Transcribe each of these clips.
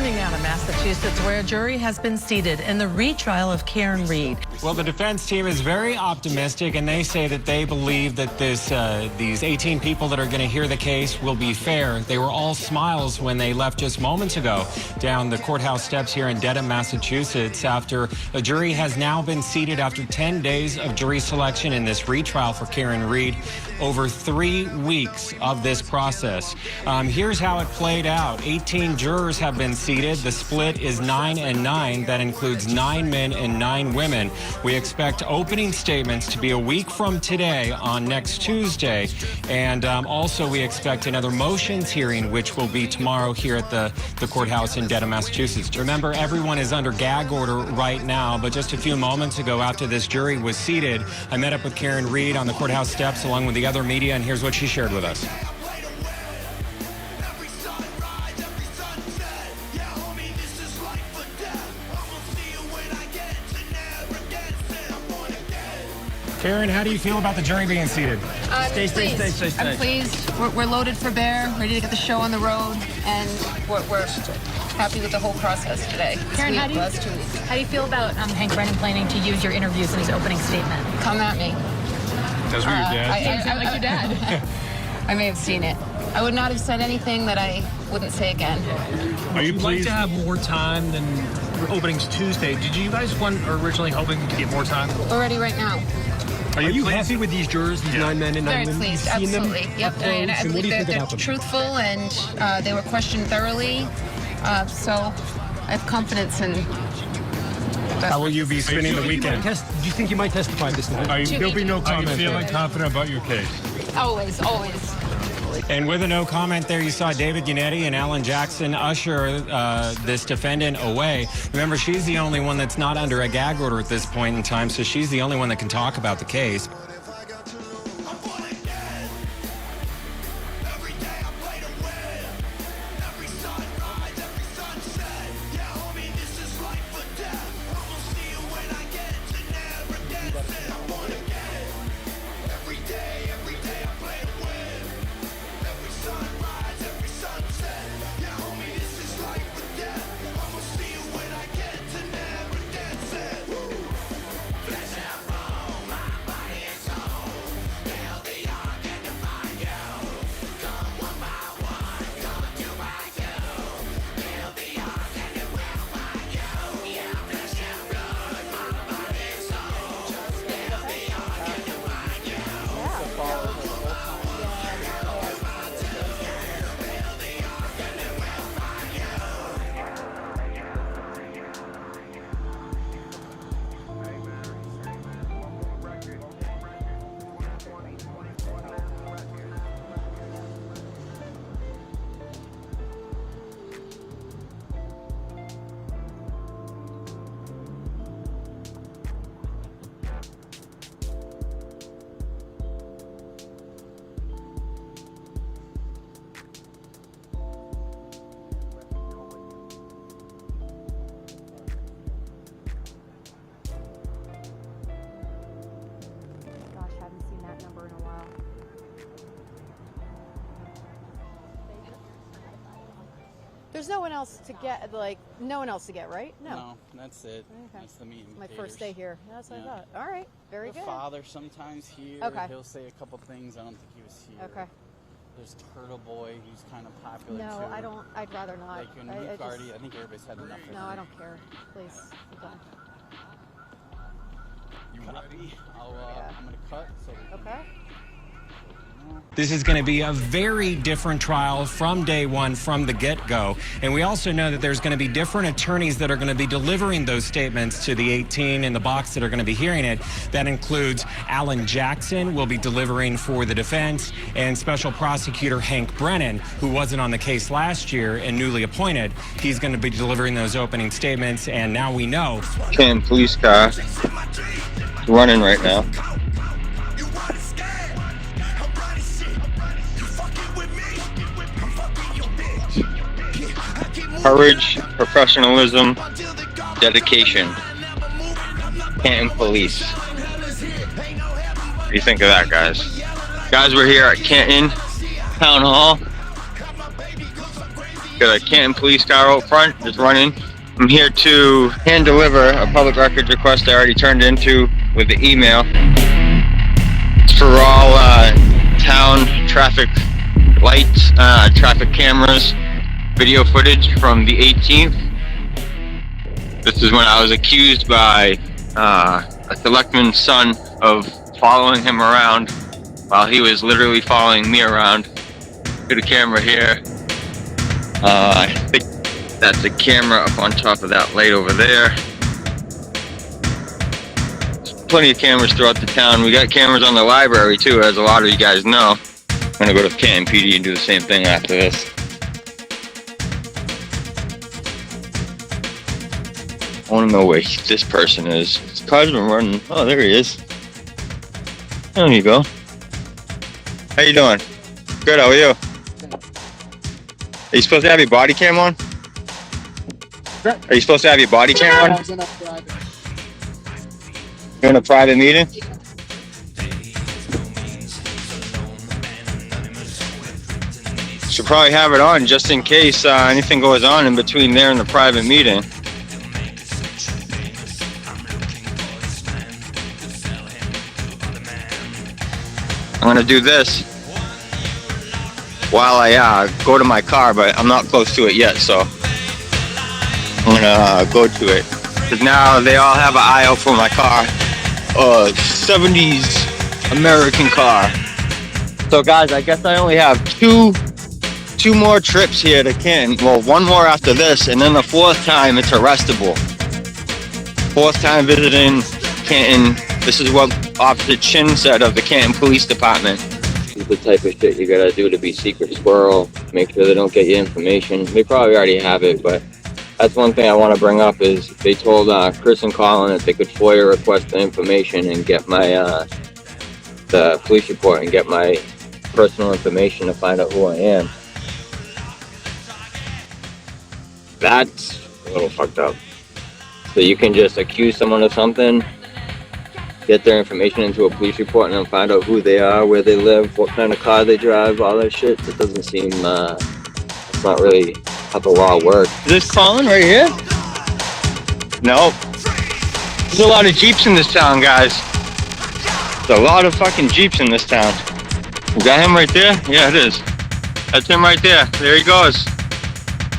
Turning now to Massachusetts, where a jury has been seated in the retrial of Karen Reed. Well, the defense team is very optimistic, and they say that they believe that these 18 people that are going to hear the case will be fair. They were all smiles when they left just moments ago down the courthouse steps here in Dedham, Massachusetts, after a jury has now been seated after 10 days of jury selection in this retrial for Karen Reed. Over 3 weeks of this process. Here's how it played out. 18 jurors have been seated. The split is 9 and 9. That includes 9 men and 9 women. We expect opening statements to be a week from today on next Tuesday. And also we expect another motions hearing, which will be tomorrow here at the courthouse in Dedham, Massachusetts. Remember, everyone is under gag order right now, but just a few moments ago after this jury was seated, I met up with Karen Reed on the courthouse steps along with the other media, and here's what she shared with us. Karen, how do you feel about the jury being seated? Stay. I'm pleased. We're loaded for bear, ready to get the show on the road, and we're happy with the whole process today. Karen, how do you feel about Hank Brennan planning to use your interviews in his opening statement? Come at me. That's what your dad Sound like your dad. I may have seen it. I would not have said anything that I wouldn't say again. Are you pleased to have more time than openings Tuesday? Did you guys originally hoping to get more time? We're ready right now. Are you happy with these jurors, these 9 men and 9 women? Very pleased, You've seen absolutely. them Yep, and I believe they're them? truthful and they were questioned thoroughly. So I have confidence in. How will you be spending the weekend? Do you think you might testify this night? There'll be no comment. Are you feeling confident about your case? Always. And with a no comment there, you saw David Yannetti and Alan Jackson usher this defendant away. Remember, she's the only one that's not under a gag order at this point in time, so she's the only one that can talk about the case. There's no one else to get, no one else to get, right? No, that's it. Okay. That's the meeting. My first day here. That's what I thought. All right, very good. The father sometimes here. Okay. He'll say a couple things. I don't think he was here. Okay. There's Turtleboy, who's kind of popular too. No, I don't. I'd rather not. Like, and I think everybody's had enough of No, him. I don't care. Please, I'm done. You copy? I'm gonna cut. So Okay. This is going to be a very different trial from day one, from the get-go. And we also know that there's going to be different attorneys that are going to be delivering those statements to the 18 in the box that are going to be hearing it. That includes Alan Jackson will be delivering for the defense, and Special Prosecutor Hank Brennan, who wasn't on the case last year and newly appointed. He's going to be delivering those opening statements, and now we know. Canton police car running right now. Courage, professionalism, dedication. Canton Police. What do you think of that, guys? Guys, we're here at Canton Town Hall. Got a Canton police car out front, just running. I'm here to hand deliver a public records request I already turned into with the email. It's for all town traffic lights, traffic cameras, video footage from the 18th. This is when I was accused by a selectman's son of following him around while he was literally following me around. To the camera here. I think that's a camera up on top of that light over there. There's plenty of cameras throughout the town. We got cameras on the library too, as a lot of you guys know. I'm gonna go to Canton PD and do the same thing after this. I wanna know where this person is. His car's been running. Oh, there he is. There you go. How you doing? Good, how are you? Are you supposed to have your body cam on? Are you supposed to have your body cam on? You're in a private meeting? Should probably have it on just in case anything goes on in between there and the private meeting. I'm gonna do this while I go to my car, but I'm not close to it yet, so I'm gonna go to it. Because now they all have an eye out for my car. 70s American car. So guys, I guess I only have two more trips here to Canton. Well, one more after this, and then the fourth time it's arrestable. Fourth time visiting Canton. This is what Officer Chin said of the Canton Police Department. This is the type of shit you gotta do to be secret squirrel. Make sure they don't get your information. They probably already have it, but that's one thing I want to bring up is they told Chris and Colin that they could FOIA request the information and get my the police report and get my personal information to find out who I am. That's a little fucked up. So you can just accuse someone of something, get their information into a police report, and then find out who they are, where they live, what kind of car they drive, all that shit. It doesn't seem, it's not really how the law works. Is this Colin right here? No. There's a lot of Jeeps in this town, guys. There's a lot of fucking Jeeps in this town. We got him right there? Yeah, it is. That's him right there. There he goes.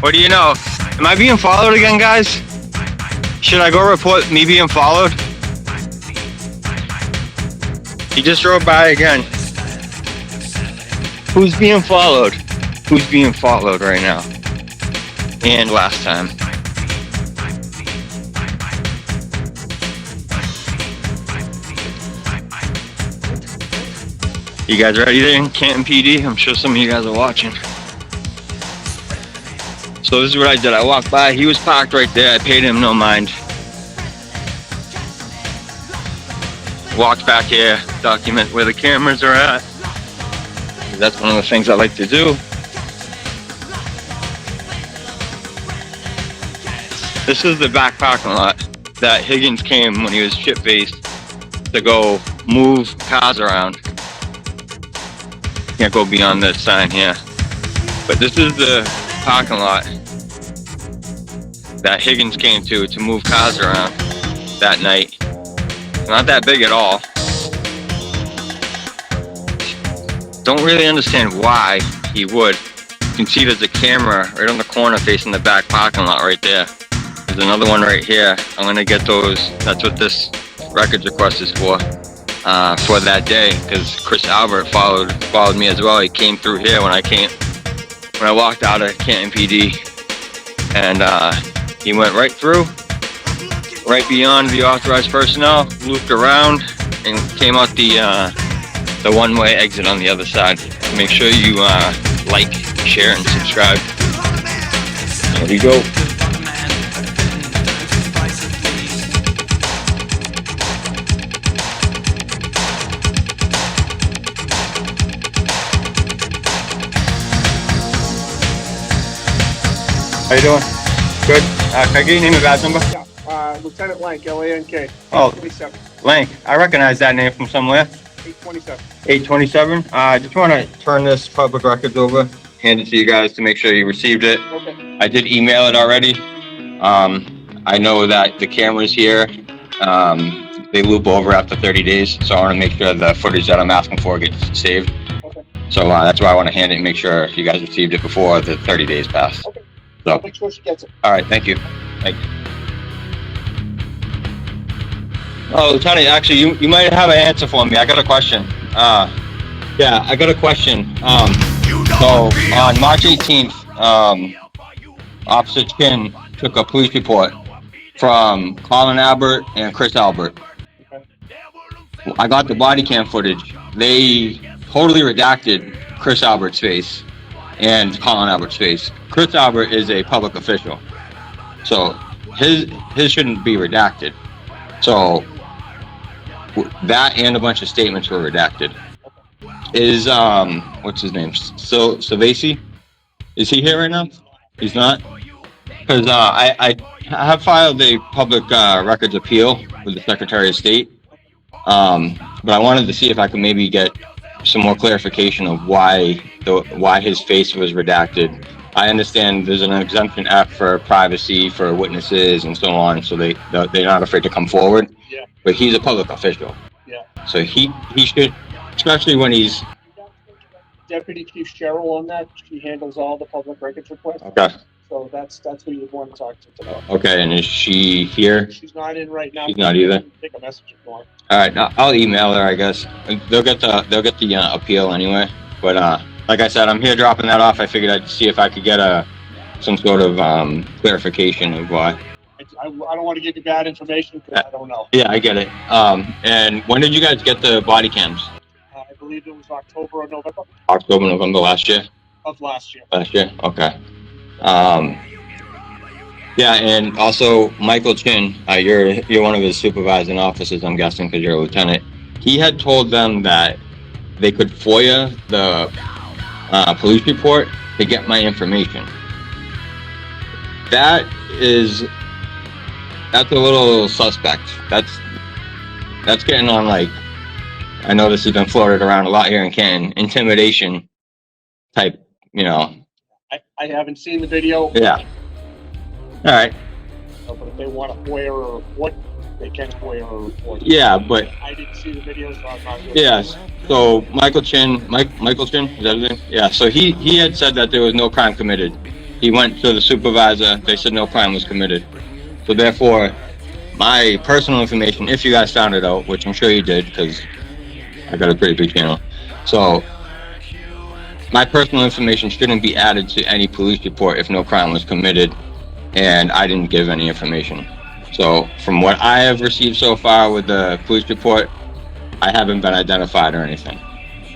What do you know? Am I being followed again, guys? Should I go report me being followed? He just drove by again. Who's being followed? Who's being followed right now? And last time. You guys ready there? Canton PD? I'm sure some of you guys are watching. So this is what I did. I walked by. He was parked right there. I paid him no mind. Walked back here, document where the cameras are at. That's one of the things I like to do. This is the back parking lot that Higgins came when he was shit-faced to go move cars around. Can't go beyond this sign here. But this is the parking lot that Higgins came to move cars around that night. Not that big at all. Don't really understand why he would. You can see there's a camera right on the corner facing the back parking lot right there. There's another one right here. I'm gonna get those. That's what this records request is for that day, because Chris Albert followed me as well. He came through here when I walked out of Canton PD, and he went right through, right beyond the authorized personnel, looped around, and came out the one-way exit on the other side. Make sure you like, share, and subscribe. There we go. How you doing? Good. Can I get your name and badge number? Yeah, Lieutenant Lank, L-A-N-K. Oh, 827. Lank. I recognize that name from somewhere. 827. 827. I just want to turn this public records over hand it to you guys to make sure you received it. Okay. I did email it already. I know that the cameras here, they loop over after 30 days, so I want to make sure the footage that I'm asking for gets saved. Okay. So that's why I want to hand it and make sure you guys received it before the 30 days pass. Okay. So, Make sure she gets it. all right, thank you. Thank you. Oh, Lieutenant, actually, you might have an answer for me. I got a question. Yeah, I got a question. So on March 18th, Officer Chin took a police report from Colin Albert and Chris Albert. I got the body cam footage. They totally redacted Chris Albert's face and Colin Albert's face. Chris Albert is a public official, so his shouldn't be redacted. So that and a bunch of statements were redacted. Is what's his name? Savasi? Is he here right now? He's not? Because I have filed a public records appeal with the Secretary of State. But I wanted to see if I could maybe get some more clarification of why his face was redacted. I understand there's an exemption F for privacy for witnesses and so on, so they're not afraid to come forward. Yeah. But he's a public official. Yeah. So he should, especially when he's Deputy Chief Cheryl on that. She handles all the public records requests. okay. So that's who you'd want to talk to today. Okay, and is she here? She's not in right now. She's not either. Take a message if you want. All right, I'll email her, I guess. They'll get the appeal anyway. But like I said, I'm here dropping that off. I figured I'd see if I could get some sort of clarification of why. I don't want to give you bad information because I don't know. Yeah, I get it. And when did you guys get the body cams? I believe it was October or November October, November last year? of last year. Last year? Okay. Yeah, and also Michael Chin, you're one of his supervising officers, I'm guessing, because you're a lieutenant. He had told them that they could FOIA the police report to get my information. That's a little suspect. That's getting on, like, I know this has been floated around a lot here in Canton, intimidation type, you know. I haven't seen the video. Yeah. All right. But if they want to FOIA or report, they can FOIA or report. Yeah, but I didn't see the video, so I'm not really yes. So Michael Chin, is that his name? Yeah. So he had said that there was no crime committed. He went to the supervisor. They said no crime was committed. So therefore, my personal information, if you guys found it out, which I'm sure you did, because I got a pretty big channel. So my personal information shouldn't be added to any police report if no crime was committed, and I didn't give any information. So from what I have received so far with the police report, I haven't been identified or anything.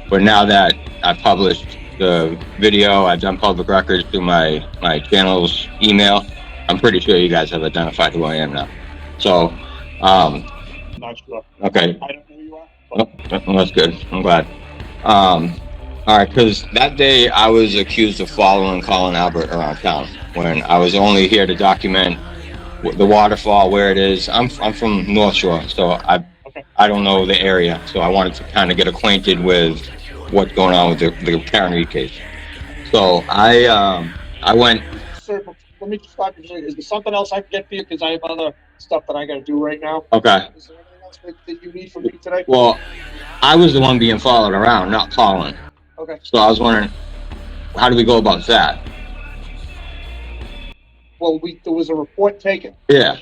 But now that I've published the video, I've done public records through my channel's email, I'm pretty sure you guys have identified who I am now. So, not sure. okay. I don't know who you are. Oh, that's good. I'm glad. All right, because that day I was accused of following Colin Albert around town when I was only here to document the waterfall, where it is. I'm from North Shore, so I don't know the area, so I wanted to kind of get acquainted with what's going on with the Karen Reed case. So I went. Sir, let me just stop you. Is there something else I can get for you? Because I have other stuff that I got to do right now. Okay. Is there anything else that you need from me today? Well, I was the one being followed around, not Colin. Okay. So I was wondering, how do we go about that? Well, there was a report taken. Yeah.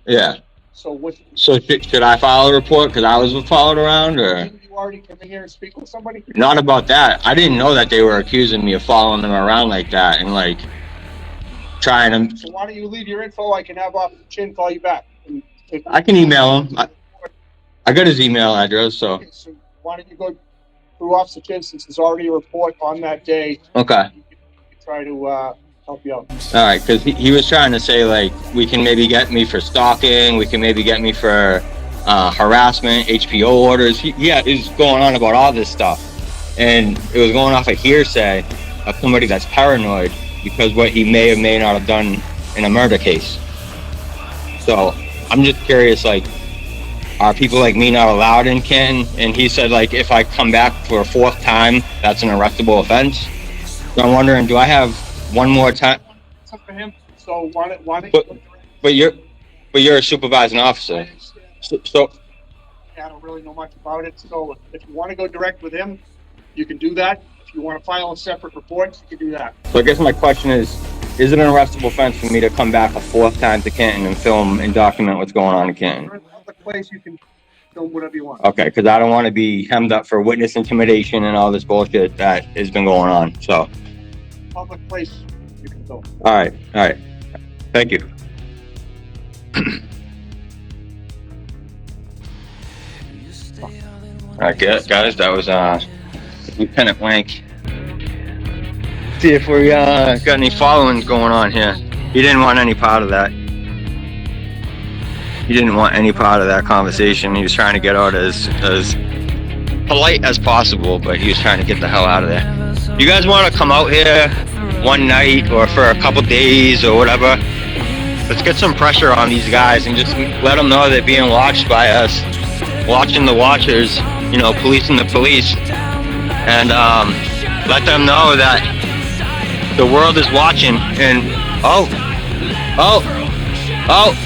Yeah. So what? So should I file a report because I was followed around, or? Didn't you already come in here and speak with somebody? Not about that. I didn't know that they were accusing me of following them around like that and like trying to. So why don't you leave your info? I can have Officer Chin call you back. I can email him. I got his email address, so. Okay, so why don't you go through Officer Chin, since there's already a report on that day. Okay. You can try to help you out. All right, because he was trying to say, like, we can maybe get me for stalking, we can maybe get me for harassment, HPO orders. He is going on about all this stuff. And it was going off a hearsay of somebody that's paranoid because what he may or may not have done in a murder case. So I'm just curious, like, are people like me not allowed in Canton? And he said, like, if I come back for a fourth time, that's an arrestable offense. So I'm wondering, do I have one more time? It's up to him. So why don't But you're a supervising officer. So I don't really know much about it. So if you want to go direct with him, you can do that. If you want to file a separate report, you can do that. I guess my question is it an arrestable offense for me to come back a 4th time to Canton and film and document what's going on in Canton? You're in a public place, you can film whatever you want. Okay, because I don't want to be hemmed up for witness intimidation and all this bullshit that has been going on. So, Public place, you can film. all right. Thank you. All right, guys, that was Lieutenant Lank. See if we got any followings going on here. He didn't want any part of that. He didn't want any part of that conversation. He was trying to get out as polite as possible, but he was trying to get the hell out of there. You guys want to come out here one night or for a couple days or whatever? Let's get some pressure on these guys and just let them know they're being watched by us, watching the watchers, you know, policing the police, and let them know that the world is watching. And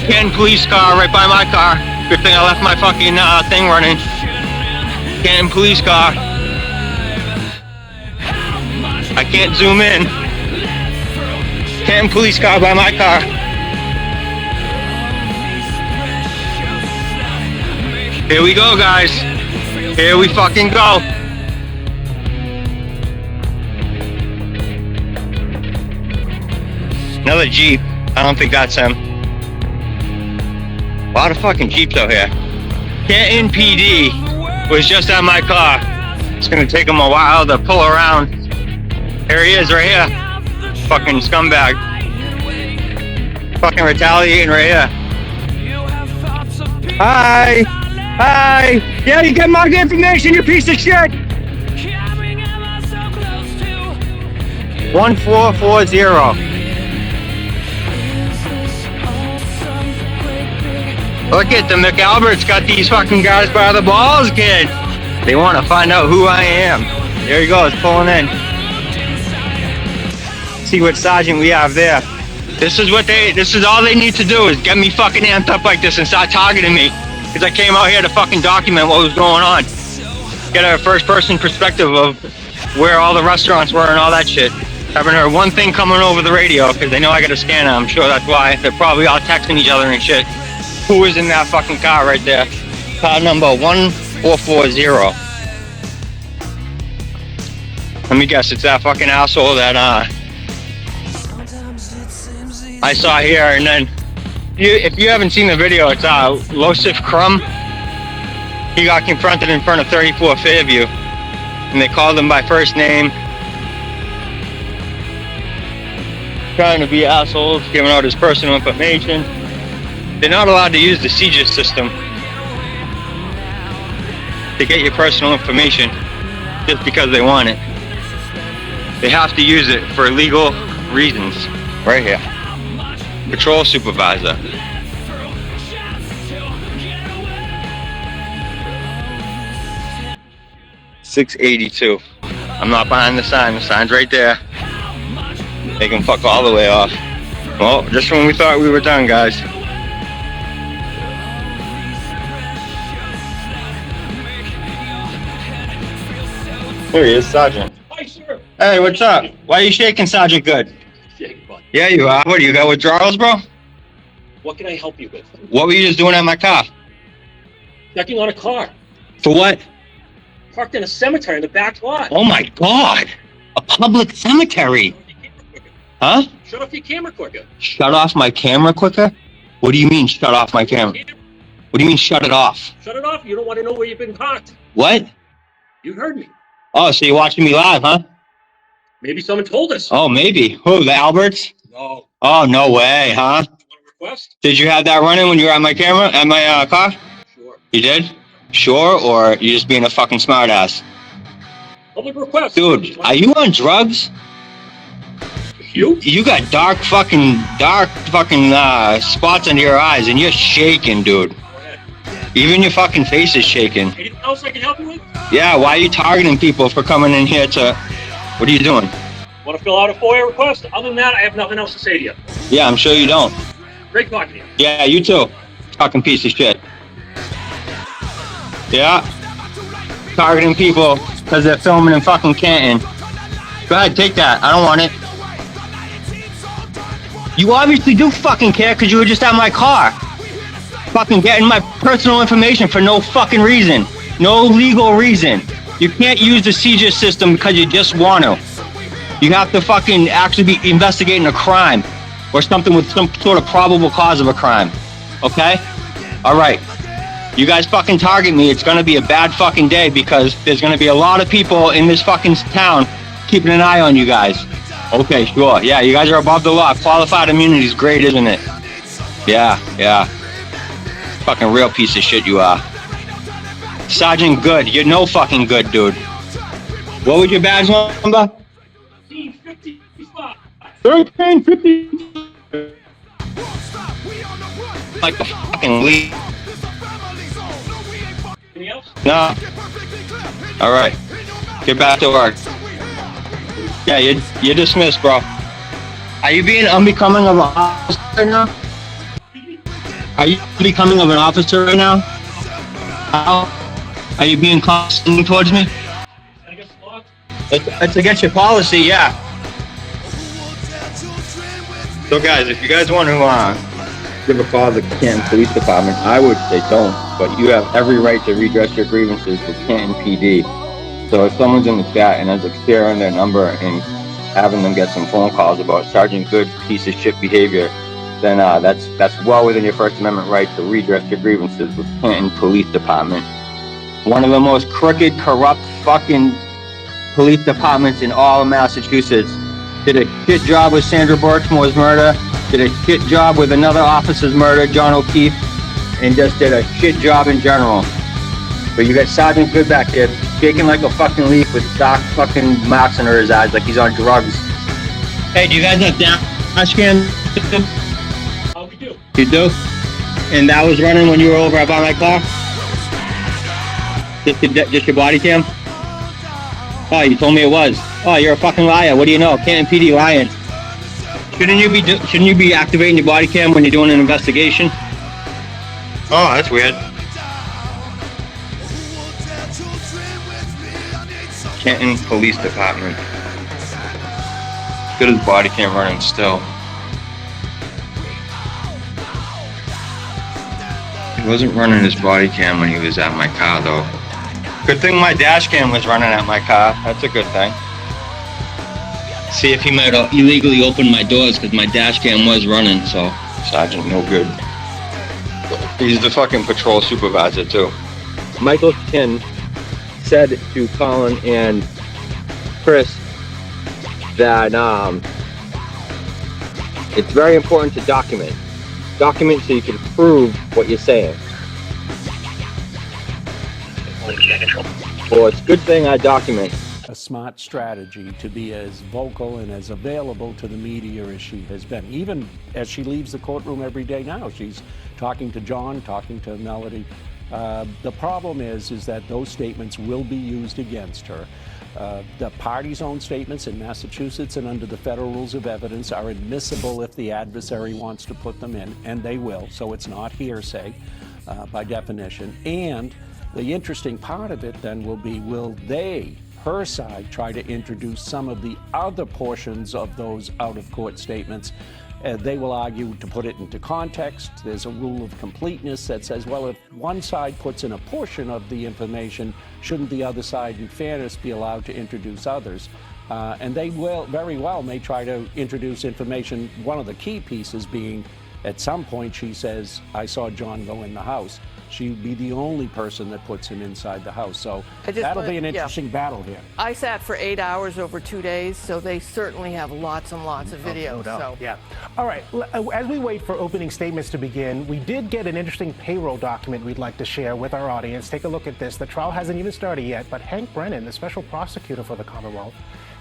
Canton police car right by my car. Good thing I left my fucking thing running. Canton police car. I can't zoom in. Canton police car by my car. Here we go, guys. Here we fucking go. Another Jeep. I don't think that's him. A lot of fucking Jeeps out here. Canton PD was just at my car. It's gonna take him a while to pull around. Here he is right here. Fucking scumbag. Fucking retaliating right here. Hi! Hi! Yeah, you get my information, you piece of shit! 1440. Look at the McAlbert's got these fucking guys by the balls, kid. They want to find out who I am. There he goes, pulling in. See what sergeant we have there. This is all they need to do is get me fucking amped up like this and start targeting me. Because I came out here to fucking document what was going on. Get a first person perspective of where all the restaurants were and all that shit. Haven't heard one thing coming over the radio because they know I got a scanner. I'm sure that's why. They're probably all texting each other and shit. Who is in that fucking car right there? Car number 1440. Let me guess, it's that fucking asshole that I saw here. And then, if you haven't seen the video, it's Losif Crum. He got confronted in front of 34 Fairview, and they called him by first name, trying to be assholes, giving out his personal information. They're not allowed to use the CGIS system to get your personal information just because they want it. They have to use it for legal reasons. Right here. Patrol supervisor. $682. I'm not buying the sign. The sign's right there. They can fuck all the way off. Well, just when we thought we were done, guys. Here he is, Sergeant. Hi, sir. Hey, what's up? Why are you shaking, Sergeant Good? Shake, bud. Yeah, you are. What, do you got withdrawals, bro? What can I help you with? What were you just doing at my car? Checking on a car. For what? Parked in a cemetery in the back lot. Oh my God! A public cemetery! Huh? Shut off your camera quicker. Shut off my camera quicker? What do you mean, shut off my camera? What do you mean, shut it off? Shut it off. You don't want to know where you've been parked. What? You heard me. Oh, so you're watching me live, huh? Maybe someone told us. Oh, maybe. Who, the Alberts? No. Oh, no way, huh? Want a request? Did you have that running when you were at my camera, at my car? Sure. You did? Sure, or you just being a fucking smartass? Public request. Dude, are you on drugs? You got dark fucking spots under your eyes and you're shaking, dude. Even your fucking face is shaking. Anything else I can help you with? Yeah, why are you targeting people for coming in here to... What are you doing? Want to fill out a FOIA request? Other than that, I have nothing else to say to you. Yeah, I'm sure you don't. Great talking to you. Yeah, you too. Fucking piece of shit. Yeah. Targeting people because they're filming in fucking Canton. Go ahead, take that. I don't want it. You obviously do fucking care because you were just at my car. Fucking getting my personal information for no fucking reason. No legal reason. You can't use the seizure system because you just want to. You have to fucking actually be investigating a crime or something with some sort of probable cause of a crime. Okay? All right. You guys fucking target me. It's going to be a bad fucking day because there's going to be a lot of people in this fucking town keeping an eye on you guys. Okay, sure. Yeah, you guys are above the law. Qualified immunity is great, isn't it? Yeah. Fucking real piece of shit you are. Sergeant Goode. You're no fucking good, dude. What was your badge number? 1350. Like the fucking lead. Anything else? No. All right. Get back to work. Yeah, you're dismissed, bro. Are you being unbecoming of an officer now? Are you becoming of an officer right now? How? Are you being condescending towards me? It's against your policy, yeah. So guys, if you guys want to give a call to the Canton Police Department, I would say don't, but you have every right to redress your grievances with Canton PD. So if someone's in the chat and ends up sharing their number and having them get some phone calls about Sergeant Goode's piece of shit behavior, then that's well within your First Amendment right to redress your grievances with Canton Police Department. One of the most crooked, corrupt fucking police departments in all of Massachusetts. Did a shit job with Sandra Birchmore's murder, did a shit job with another officer's murder, John O'Keefe, and just did a shit job in general. But you got Sergeant Goode back there, shaking like a fucking leaf with dark fucking marks under his eyes like he's on drugs. Hey, do you guys have dash cam? We do. You do? And that was running when you were over by my car? Just your body cam? Oh, you told me it was. Oh, you're a fucking liar. What do you know? Canton PD lying. Shouldn't you be activating your body cam when you're doing an investigation? Oh, that's weird. Canton Police Department. Good as body cam running still. He wasn't running his body cam when he was at my car though. Good thing my dash cam was running at my car. That's a good thing. See if he might have illegally opened my doors because my dash cam was running, so Sergeant no good. He's the fucking patrol supervisor too. Michael Kin said to Colin and Chris that it's very important to document. Document so you can prove what you're saying. Well, it's a good thing I document. A smart strategy to be as vocal and as available to the media as she has been. Even as she leaves the courtroom every day now, she's talking to John, talking to Melody. The problem is that those statements will be used against her. The party's own statements in Massachusetts and under the federal rules of evidence are admissible if the adversary wants to put them in, and they will, so it's not hearsay by definition. And the interesting part of it then will be, will they, her side, try to introduce some of the other portions of those out-of-court statements? They will argue to put it into context. There's a rule of completeness that says, well, if one side puts in a portion of the information, shouldn't the other side, in fairness, be allowed to introduce others? And they will very well may try to introduce information, one of the key pieces being, at some point she says, I saw John go in the house. She'd be the only person that puts him inside the house. So that'll be an interesting battle here. I sat for 8 hours over 2 days, so they certainly have lots and lots of video. No doubt. So. Yeah. All right. As we wait for opening statements to begin, we did get an interesting payroll document we'd like to share with our audience. Take a look at this. The trial hasn't even started yet, but Hank Brennan, the special prosecutor for the Commonwealth,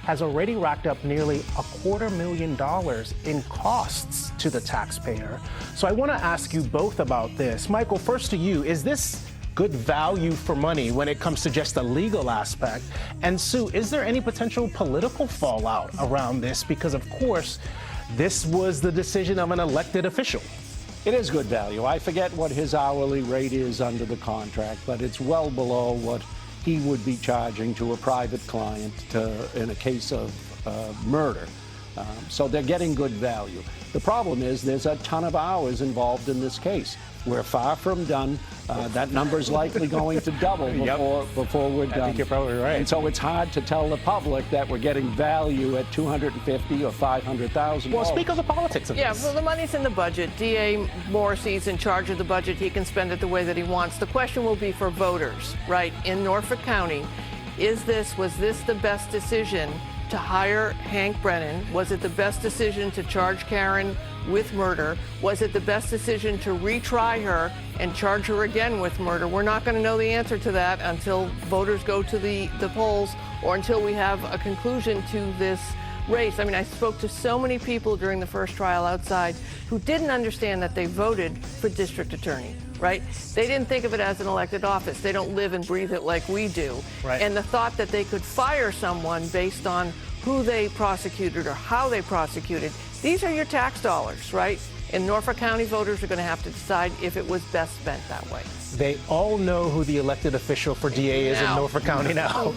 has already racked up nearly $250,000 in costs to the taxpayer. So I want to ask you both about this. Michael, first to you, is this good value for money when it comes to just the legal aspect. And Sue, is there any potential political fallout around this? Because of course, this was the decision of an elected official. It is good value. I forget what his hourly rate is under the contract, but it's well below what he would be charging to a private client in a case of murder. So they're getting good value. The problem is there's a ton of hours involved in this case. We're far from done. That number's likely going to double before we're done. I think you're probably right. And so it's hard to tell the public that we're getting value at $250,000 or $500,000. Well, speak of the politics of this. Yeah, well, the money's in the budget. DA Morrissey's in charge of the budget. He can spend it the way that he wants. The question will be for voters, right, in Norfolk County. Was this the best decision to hire Hank Brennan? Was it the best decision to charge Karen with murder? Was it the best decision to retry her and charge her again with murder? We're not going to know the answer to that until voters go to the polls or until we have a conclusion to this race. I mean, I spoke to so many people during the first trial outside who didn't understand that they voted for district attorney, right? They didn't think of it as an elected office. They don't live and breathe it like we do. Right. And the thought that they could fire someone based on who they prosecuted or how they prosecuted, these are your tax dollars, right? And Norfolk County voters are going to have to decide if it was best spent that way. They all know who the elected official for DA is in Norfolk County now.